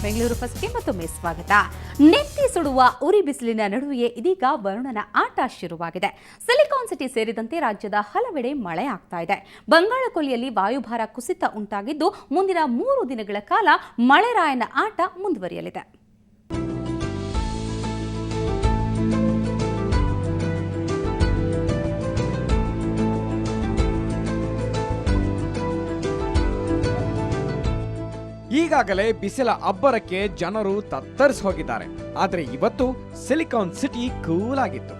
ಬೆಂಗಳೂರು ಫಸ್ಟ್ಗೆ ಮತ್ತೊಮ್ಮೆ ಸ್ವಾಗತ. ನೆತ್ತಿ ಸುಡುವ ಉರಿ ಬಿಸಿಲಿನ ನಡುವೆಯೇ ಇದೀಗ ವರುಣನ ಆಟ ಶುರುವಾಗಿದೆ. ಸಿಲಿಕಾನ್ ಸಿಟಿ ಸೇರಿದಂತೆ ರಾಜ್ಯದ ಹಲವೆಡೆ ಮಳೆ ಆಗ್ತಾ ಇದೆ. ಬಂಗಾಳಕೊಲ್ಲಿಯಲ್ಲಿ ವಾಯುಭಾರ ಕುಸಿತ ಉಂಟಾಗಿದ್ದು ಮುಂದಿನ 3 ದಿನಗಳ ಕಾಲ ಮಳೆರಾಯನ ಆಟ ಮುಂದುವರಿಯಲಿದೆ. ಈಗಾಗಲೇ ಬಿಸಿಲ ಅಬ್ಬರಕ್ಕೆ ಜನರು ತತ್ತರಿಸಿ ಹೋಗಿದ್ದಾರೆ. ಆದರೆ ಇವತ್ತು ಸಿಲಿಕಾನ್ ಸಿಟಿ ಕೂಲ್ ಆಗಿತ್ತು.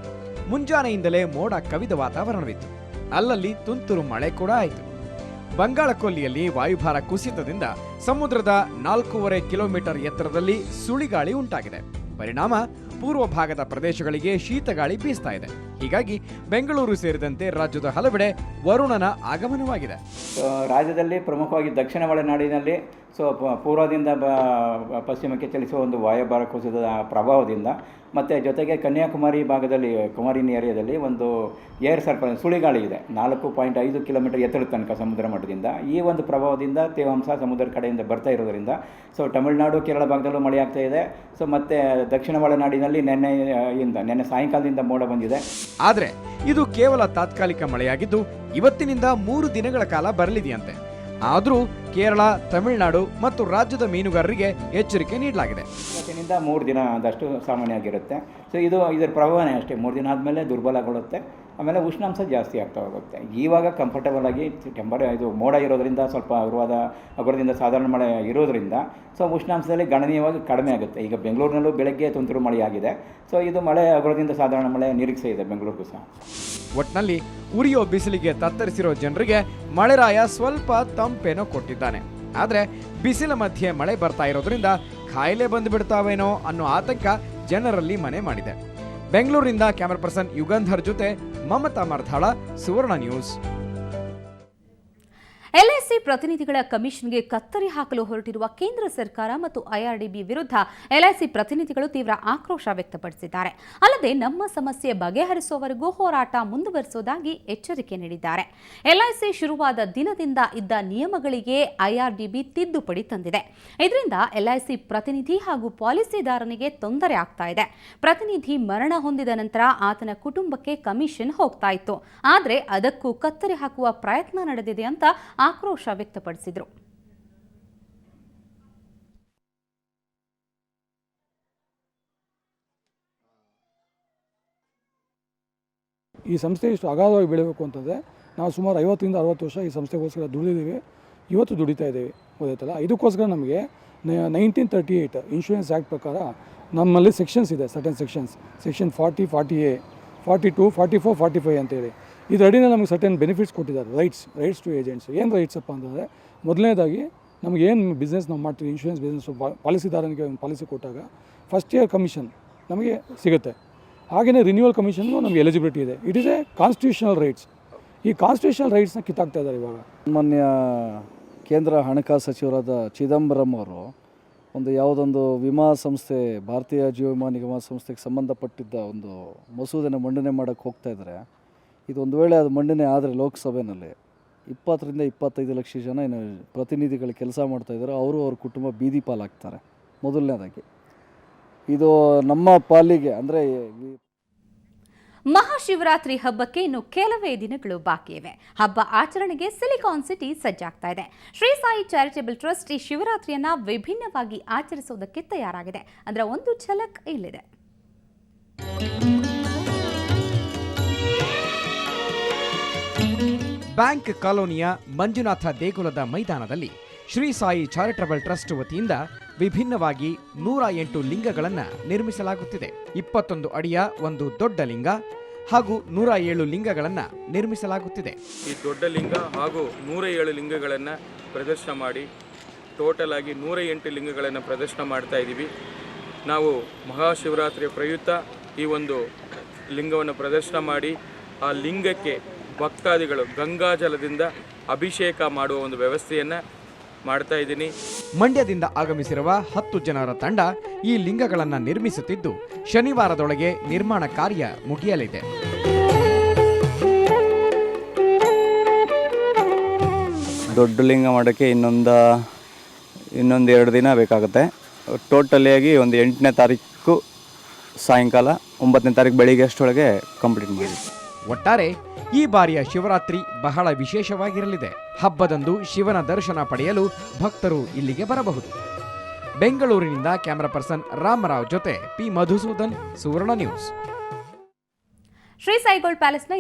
ಮುಂಜಾನೆಯಿಂದಲೇ ಮೋಡ ಕವಿದ ವಾತಾವರಣವಿತ್ತು. ಅಲ್ಲಲ್ಲಿ ತುಂತುರು ಮಳೆ ಕೂಡ ಆಯಿತು. ಬಂಗಾಳಕೊಲ್ಲಿಯಲ್ಲಿ ವಾಯುಭಾರ ಕುಸಿತದಿಂದ ಸಮುದ್ರದ 4.5 ಕಿಲೋಮೀಟರ್ ಎತ್ತರದಲ್ಲಿ ಸುಳಿಗಾಳಿ ಉಂಟಾಗಿದೆ. ಪರಿಣಾಮ ಪೂರ್ವ ಭಾಗದ ಪ್ರದೇಶಗಳಿಗೆ ಶೀತಗಾಳಿ ಬೀಸ್ತಾ ಇದೆ. ಹೀಗಾಗಿ ಬೆಂಗಳೂರು ಸೇರಿದಂತೆ ರಾಜ್ಯದ ಹಲವೆಡೆ ವರುಣನ ಆಗಮನವಾಗಿದೆ. ರಾಜ್ಯದಲ್ಲಿ ಪ್ರಮುಖವಾಗಿ ದಕ್ಷಿಣ ಒಳನಾಡಿನಲ್ಲಿ ಪೂರ್ವದಿಂದ ಪಶ್ಚಿಮಕ್ಕೆ ಚಲಿಸುವ ಒಂದು ವಾಯುಭಾರ ಕುಸಿತದ ಪ್ರಭಾವದಿಂದ ಮತ್ತು ಜೊತೆಗೆ ಕನ್ಯಾಕುಮಾರಿ ಭಾಗದಲ್ಲಿ ಕುಮಾರಿನಿ ಏರಿಯಾದಲ್ಲಿ ಒಂದು ಏರ್ ಸರ್ಕಲ್ ಸುಳಿಗಾಳಿ ಇದೆ. 4.5 ಕಿಲೋಮೀಟರ್ ಎತ್ತರದ ತನಕ ಸಮುದ್ರ ಮಟ್ಟದಿಂದ. ಈ ಒಂದು ಪ್ರಭಾವದಿಂದ ತೇವಾಂಶ ಸಮುದ್ರ ಕಡೆಯಿಂದ ಬರ್ತಾ ಇರೋದರಿಂದ ತಮಿಳುನಾಡು ಕೇರಳ ಭಾಗದಲ್ಲೂ ಮಳೆ ಆಗ್ತಾ ಇದೆ. ಮತ್ತು ದಕ್ಷಿಣ ಒಳನಾಡಿನಲ್ಲಿ ನಿನ್ನೆ ಸಾಯಂಕಾಲದಿಂದ ಮೋಡ ಬಂದಿದೆ. ಆದರೆ ಇದು ಕೇವಲ ತಾತ್ಕಾಲಿಕ ಮಳೆಯಾಗಿದ್ದು ಇವತ್ತಿನಿಂದ 3 ದಿನಗಳ ಕಾಲ ಬರಲಿದೆಯಂತೆ. ಆದರೂ ಕೇರಳ, ತಮಿಳುನಾಡು ಮತ್ತು ರಾಜ್ಯದ ಮೀನುಗಾರರಿಗೆ ಎಚ್ಚರಿಕೆ ನೀಡಲಾಗಿದೆ. ಇವತ್ತಿನಿಂದ 3 ದಿನದಷ್ಟು ಸಾಮಾನ್ಯ ಆಗಿರುತ್ತೆ. ಇದರ ಪ್ರಭಾವನೇ ಅಷ್ಟೇ. 3 ದಿನ ಆದಮೇಲೆ ದುರ್ಬಲಗೊಳ್ಳುತ್ತೆ. ಆಮೇಲೆ ಉಷ್ಣಾಂಶ ಜಾಸ್ತಿ ಆಗ್ತಾ ಹೋಗುತ್ತೆ. ಇವಾಗ ಕಂಫರ್ಟಬಲ್ ಆಗಿ ಇದು ಮೋಡ ಇರೋದ್ರಿಂದ ಸ್ವಲ್ಪ ಹಗುರದಿಂದ ಸಾಧಾರಣ ಮಳೆ ಇರೋದ್ರಿಂದ ಉಷ್ಣಾಂಶದಲ್ಲಿ ಗಣನೀಯವಾಗಿ ಕಡಿಮೆ ಆಗುತ್ತೆ. ಈಗ ಬೆಂಗಳೂರಿನಲ್ಲೂ ಬೆಳಗ್ಗೆ ತುಂತುರು ಮಳೆಯಾಗಿದೆ. ಇದು ಮಳೆ ಹಗುರದಿಂದ ಸಾಧಾರಣ ಮಳೆ ನಿರೀಕ್ಷೆ ಇದೆ ಬೆಂಗಳೂರಿಗೂ ಸಹ. ಒಟ್ನಲ್ಲಿ ಉರಿಯೋ ಬಿಸಿಲಿಗೆ ತತ್ತರಿಸಿರೋ ಜನರಿಗೆ ಮಳೆರಾಯ ಸ್ವಲ್ಪ ತಂಪೇನೋ ಕೊಟ್ಟಿದ್ದಾನೆ. ಆದರೆ ಬಿಸಿಲ ಮಧ್ಯೆ ಮಳೆ ಬರ್ತಾ ಇರೋದ್ರಿಂದ ಕಾಯಿಲೆ ಬಂದು ಬಿಡ್ತಾವೇನೋ ಅನ್ನೋ ಆತಂಕ ಜನರಲ್ಲಿ ಮನೆ ಮಾಡಿದೆ. ಬೆಂಗಳೂರಿನಿಂದ ಕ್ಯಾಮರಾ ಪರ್ಸನ್ ಯುಗಂಧರ್ ಜೊತೆ ಮಮತಾ ಮರ್ಧಾಳ, ಸುವರ್ಣ ನ್ಯೂಸ್. ಎಲ್ಐಸಿ ಪ್ರತಿನಿಧಿಗಳ ಕಮಿಷನ್ಗೆ ಕತ್ತರಿ ಹಾಕಲು ಹೊರಟಿರುವ ಕೇಂದ್ರ ಸರ್ಕಾರ ಮತ್ತು ಐಆರ್ಡಿಬಿ ವಿರುದ್ಧ ಎಲ್ಐಸಿ ಪ್ರತಿನಿಧಿಗಳು ತೀವ್ರ ಆಕ್ರೋಶ ವ್ಯಕ್ತಪಡಿಸಿದ್ದಾರೆ. ಅಲ್ಲದೆ ನಮ್ಮ ಸಮಸ್ಯೆ ಬಗೆಹರಿಸುವವರೆಗೂ ಹೋರಾಟ ಮುಂದುವರಿಸುವುದಾಗಿ ಎಚ್ಚರಿಕೆ ನೀಡಿದ್ದಾರೆ. ಎಲ್ಐಸಿ ಶುರುವಾದ ದಿನದಿಂದ ಇದ್ದ ನಿಯಮಗಳಿಗೆ ಐಆರ್ಡಿಬಿ ತಿದ್ದುಪಡಿ ತಂದಿದೆ. ಇದರಿಂದ ಎಲ್ಐಸಿ ಪ್ರತಿನಿಧಿ ಹಾಗೂ ಪಾಲಿಸಿದಾರನಿಗೆ ತೊಂದರೆ ಆಗ್ತಾ ಇದೆ. ಪ್ರತಿನಿಧಿ ಮರಣ ಹೊಂದಿದ ನಂತರ ಆತನ ಕುಟುಂಬಕ್ಕೆ ಕಮಿಷನ್ ಹೋಗ್ತಾ ಇತ್ತು. ಆದರೆ ಅದಕ್ಕೂ ಕತ್ತರಿ ಹಾಕುವ ಪ್ರಯತ್ನ ನಡೆದಿದೆ ಅಂತ ಆಕ್ರೋಶ ವ್ಯಕ್ತಪಡಿಸಿದರು. ಈ ಸಂಸ್ಥೆ ಇಷ್ಟು ಅಗಾಧವಾಗಿ ಬೆಳೀಬೇಕು ಅಂತಂದರೆ ನಾವು ಸುಮಾರು 50ರಿಂದ 60 ವರ್ಷ ಈ ಸಂಸ್ಥೆಗೋಸ್ಕರ ದುಡಿದಿದ್ದೀವಿ. ಇವತ್ತು ದುಡಿತಾ ಇದ್ದೀವಿ, ಗೊತ್ತಾಯ್ತಲ್ಲ. ಇದಕ್ಕೋಸ್ಕರ ನಮಗೆ 1938 ಇನ್ಶೂರೆನ್ಸ್ ಆ್ಯಕ್ಟ್ ಪ್ರಕಾರ ನಮ್ಮಲ್ಲಿ ಸೆಕ್ಷನ್ಸ್ ಇದೆ. ಸರ್ಟನ್ ಸೆಕ್ಷನ್ 40, 40A, 42, 44, 45 ಅಂತೇಳಿ ಇದರ ಅಡಿನ ನಮಗೆ ಸರ್ಟನ್ ಬೆನಿಫಿಟ್ಸ್ ಕೊಟ್ಟಿದ್ದಾರೆ. Rights to agents. ಏನು ರೈಟ್ಸ್ ಅಪ್ಪ ಅಂತಂದರೆ, ಮೊದಲನೇದಾಗಿ ನಮಗೇನು ಬಿಸ್ನೆಸ್ ನಾವು ಮಾಡ್ತೀವಿ, ಇನ್ಶೂರೆನ್ಸ್ ಬಿಸ್ನೆಸ್ ಪಾಲಿಸಿದಾರನಿಗೆ ಒಂದು ಪಾಲಿಸಿ ಕೊಟ್ಟಾಗ ಫಸ್ಟ್ ಇಯರ್ ಕಮಿಷನ್ ನಮಗೆ ಸಿಗುತ್ತೆ. ಹಾಗೆಯೇ ರಿನ್ಯೂವಲ್ ಕಮಿಷನ್ಗೂ ನಮಗೆ ಎಲಿಜಿಬಿಲಿಟಿ ಇದೆ. It is A constitutional rights. ಈ ಕಾನ್ಸ್ಟಿಟ್ಯೂಷನಲ್ ರೈಟ್ಸ್ನ ಕಿತ್ತಾಕ್ತಾ ಇದ್ದಾರೆ ಇವಾಗ. ಸಾಮಾನ್ಯ ಕೇಂದ್ರ ಹಣಕಾಸು ಸಚಿವರಾದ ಚಿದಂಬರಂ ಅವರು ಯಾವುದೊಂದು ವಿಮಾ ಸಂಸ್ಥೆ, ಭಾರತೀಯ ಜೀವ ವಿಮಾ ನಿಗಮ ಸಂಸ್ಥೆಗೆ ಸಂಬಂಧಪಟ್ಟಿದ್ದ ಒಂದು ಮಸೂದೆನ ಮಂಡನೆ ಮಾಡೋಕ್ಕೆ ಹೋಗ್ತಾ ಇದ್ದಾರೆ. ಇದು ಒಂದು ವೇಳೆ ಅದು ಮಂಡನೆ ಆದರೆ ಲೋಕಸಭೆಯಲ್ಲಿ 20ರಿಂದ 25 ಲಕ್ಷ ಜನ ಏನು ಪ್ರತಿನಿಧಿಗಳು ಕೆಲಸ ಮಾಡ್ತಾಯಿದ್ದಾರೆ, ಅವರು ಅವ್ರ ಕುಟುಂಬ ಬೀದಿ ಪಾಲಾಗ್ತಾರೆ. ಮೊದಲನೇದಾಗಿ ಇದು ನಮ್ಮ ಪಾಲಿಗೆ ಅಂದರೆ ಮಹಾಶಿವರಾತ್ರಿ ಹಬ್ಬಕ್ಕೆ ಇನ್ನು ಕೆಲವೇ ದಿನಗಳು ಬಾಕಿ ಇವೆ. ಹಬ್ಬ ಆಚರಣೆಗೆ ಸಿಲಿಕಾನ್ ಸಿಟಿ ಸಜ್ಜಾಗ್ತಾ ಇದೆ. ಶ್ರೀ ಸಾಯಿ ಚಾರಿಟೇಬಲ್ ಟ್ರಸ್ಟ್ ಈ ಶಿವರಾತ್ರಿಯನ್ನ ವಿಭಿನ್ನವಾಗಿ ಆಚರಿಸುವುದಕ್ಕೆ ತಯಾರಾಗಿದೆ. ಅದರ ಒಂದು ಝಲಕ್ ಇಲ್ಲಿದೆ. ಬ್ಯಾಂಕ್ ಕಾಲೋನಿಯ ಮಂಜುನಾಥ ದೇಗುಲದ ಮೈದಾನದಲ್ಲಿ ಶ್ರೀ ಸಾಯಿ ಚಾರಿಟಬಲ್ ಟ್ರಸ್ಟ್ ವತಿಯಿಂದ ವಿಭಿನ್ನವಾಗಿ 108 ಲಿಂಗಗಳನ್ನು ನಿರ್ಮಿಸಲಾಗುತ್ತಿದೆ. 21 ಅಡಿಯ ಒಂದು ದೊಡ್ಡ ಲಿಂಗ ಹಾಗೂ 107 ಲಿಂಗಗಳನ್ನು ನಿರ್ಮಿಸಲಾಗುತ್ತಿದೆ. ಈ ದೊಡ್ಡ ಲಿಂಗ ಹಾಗೂ 107 ಲಿಂಗಗಳನ್ನು ಪ್ರದರ್ಶನ ಮಾಡಿ ಟೋಟಲ್ ಆಗಿ 108 ಲಿಂಗಗಳನ್ನು ಪ್ರದರ್ಶನ ಮಾಡ್ತಾ ಇದ್ದೀವಿ. ನಾವು ಮಹಾಶಿವರಾತ್ರಿಯ ಪ್ರಯುಕ್ತ ಈ ಒಂದು ಲಿಂಗವನ್ನು ಪ್ರದರ್ಶನ ಮಾಡಿ ಆ ಲಿಂಗಕ್ಕೆ ಭಕ್ತಾದಿಗಳು ಗಂಗಾಜಲದಿಂದ ಅಭಿಷೇಕ ಮಾಡುವ ಒಂದು ವ್ಯವಸ್ಥೆಯನ್ನು ಮಾಡ್ತಾ ಇದ್ದೀನಿ. ಮಂಡ್ಯದಿಂದ ಆಗಮಿಸಿರುವ 10 ಜನರ ತಂಡ ಈ ಲಿಂಗಗಳನ್ನು ನಿರ್ಮಿಸುತ್ತಿದ್ದು ಶನಿವಾರದೊಳಗೆ ನಿರ್ಮಾಣ ಕಾರ್ಯ ಮುಗಿಯಲಿದೆ. ದೊಡ್ಡ ಲಿಂಗ ಮಾಡೋಕ್ಕೆ ಇನ್ನೊಂದು 2 ದಿನ ಬೇಕಾಗುತ್ತೆ. ಟೋಟಲಿಯಾಗಿ ಒಂದು 8ನೇ ತಾರೀಕು ಸಾಯಂಕಾಲ 9ನೇ ತಾರೀಕು ಬೆಳಿಗ್ಗೆ ಅಷ್ಟರೊಳಗೆ ಕಂಪ್ಲೀಟ್ ಮಾಡಿ. ಒಟ್ಟಾರೆ ಈ ಬಾರಿಯ ಶಿವರಾತ್ರಿ ಬಹಳ ವಿಶೇಷವಾಗಿರಲಿದೆ. ಹಬ್ಬದಂದು ಶಿವನ ದರ್ಶನ ಪಡೆಯಲು ಭಕ್ತರು ಇಲ್ಲಿಗೆ ಬರಬಹುದು. ಬೆಂಗಳೂರಿನಿಂದ ಕ್ಯಾಮರಾ ಪರ್ಸನ್ ರಾಮರಾವ್ ಜೊತೆ ಪಿ ಮಧುಸೂದನ್, ಸುವರ್ಣ ನ್ಯೂಸ್. ಶ್ರೀ ಸಾಯಿ ಗೋಲ್ಡ್ ಪ್ಯಾಲೇಸ್ನ